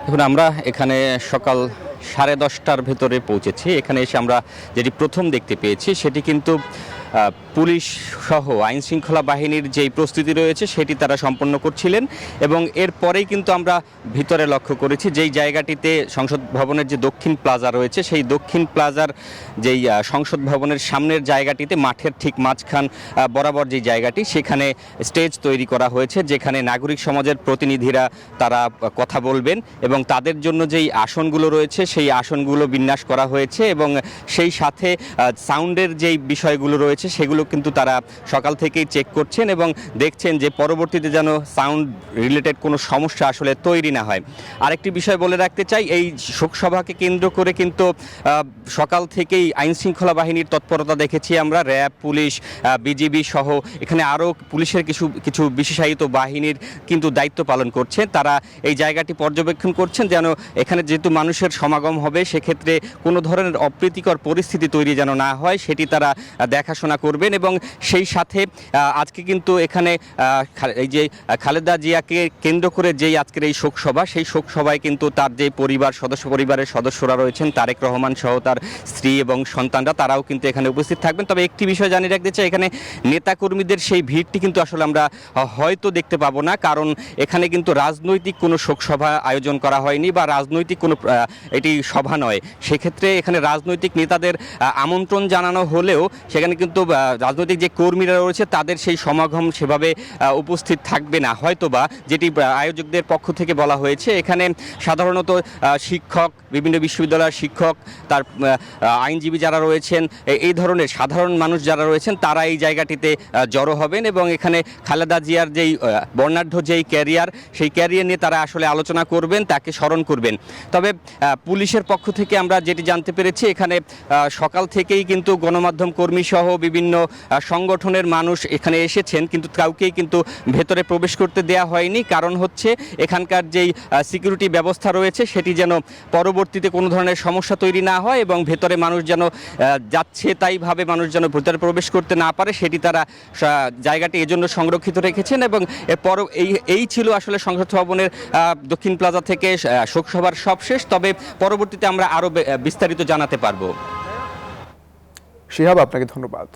দেখুন, আমরা এখানে সকাল 10:30টার ভেতরে পৌঁছেছি। এখানে এসে আমরা যেটি প্রথম দেখতে পেয়েছি সেটি কিন্তু পুলিশ সহ আইন শৃঙ্খলা বাহিনীর যেই প্রস্তুতি রয়েছে সেটি তারা সম্পন্ন করছিলেন, এবং এরপরেই কিন্তু আমরা ভিতরে লক্ষ্য করেছি যেই জায়গাটিতে সংসদ ভবনের যে দক্ষিণ প্লাজা রয়েছে, সেই দক্ষিণ প্লাজার যেই সংসদ ভবনের সামনের জায়গাটিতে মাঠের ঠিক মাঝখান বরাবর যেই জায়গাটি, সেখানে স্টেজ তৈরি করা হয়েছে, যেখানে নাগরিক সমাজের প্রতিনিধিরা তারা কথা বলবেন এবং তাদের জন্য যেই আসনগুলো রয়েছে সেই আসনগুলো বিন্যাস করা হয়েছে, এবং সেই সাথে সাউন্ডের যেই বিষয়গুলো রয়েছে সেগুলো কিন্তু তারা সকাল থেকেই চেক করছেন এবং দেখছেন যে পরবর্তীতে যেন সাউন্ড রিলেটেড কোনো সমস্যা আসলে তৈরি না হয়। আরেকটি বিষয় বলে রাখতে চাই, এই শোকসভাকে কেন্দ্র করে কিন্তু সকাল থেকেই আইন শৃঙ্খলা বাহিনীর তৎপরতা দেখেছি আমরা। র্যাব, পুলিশ, বিজিবি সহ এখানে আরও পুলিশের কিছু বিশেষায়িত বাহিনীর কিন্তু দায়িত্ব পালন করছে। তারা এই জায়গাটি পর্যবেক্ষণ করছেন যেন এখানে যেহেতু মানুষের সমাগম হবে সেক্ষেত্রে কোনো ধরনের অপ্রীতিকর পরিস্থিতি তৈরি যেন না হয় সেটি তারা দেখাশোনা করবেন। এবং সেই সাথে আজকে কিন্তু এখানে এই যে খালেদা জিয়াকে কেন্দ্র করে যেই আজকের এই শোকসভা, সেই শোকসভায় কিন্তু তার যে পরিবারের সদস্যরা রয়েছেন, তারেক রহমান সহ তার স্ত্রী এবং সন্তানরা, তারাও কিন্তু এখানে উপস্থিত থাকবেন। তবে একটি বিষয় জানিয়ে রাখতে চাই, এখানে নেতাকর্মীদের সেই ভিড়টি কিন্তু আসলে আমরা হয়তো দেখতে পাবো না, কারণ এখানে কিন্তু রাজনৈতিক কোনো শোকসভা আয়োজন করা হয়নি বা রাজনৈতিক কোনো এটি সভা নয়। সেক্ষেত্রে এখানে রাজনৈতিক নেতাদের আমন্ত্রণ জানানো হলেও সেখানে কিন্তু রাজনৈতিক যে কর্মীরা রয়েছে তাদের সেই সমাগম সেভাবে উপস্থিত থাকবে না হয়তোবা, যেটি আয়োজকদের পক্ষ থেকে বলা হয়েছে। এখানে সাধারণত শিক্ষক, বিভিন্ন বিশ্ববিদ্যালয়ের শিক্ষক, তার আইনজীবী যারা রয়েছেন, এই ধরনের সাধারণ মানুষ যারা রয়েছেন তারা এই জায়গাটিতে জড়ো হবেন এবং এখানে খালেদা জিয়ার যেই বর্ণাঢ্য যেই ক্যারিয়ার, সেই ক্যারিয়ার নিয়ে তারা আসলে আলোচনা করবেন, তাকে স্মরণ করবেন। তবে পুলিশের পক্ষ থেকে আমরা যেটি জানতে পেরেছি, এখানে সকাল থেকেই কিন্তু গণমাধ্যম কর্মী সহ বিভিন্ন সংগঠনের মানুষ এখানে এসেছেন, কিন্তু কাউকেই কিন্তু ভেতরে প্রবেশ করতে দেয়া হয়নি। কারণ হচ্ছে এখানকার যেই সিকিউরিটি ব্যবস্থা রয়েছে সেটি যেন পরবর্তীতে কোনো ধরনের সমস্যা তৈরি না হয় এবং ভেতরে মানুষ যেন যাচ্ছে তাইভাবে মানুষ যেন ভেতরে প্রবেশ করতে না পারে, সেটি তারা জায়গাটি এজন্য সংরক্ষিত রেখেছেন। এবং এরপর এই ছিল আসলে সংসদ ভবনের দক্ষিণ প্লাজা থেকে শোকসভার সব শেষ। তবে পরবর্তীতে আমরা আরও বিস্তারিত জানাতে পারবো। শিহাব, আপনাকে ধন্যবাদ।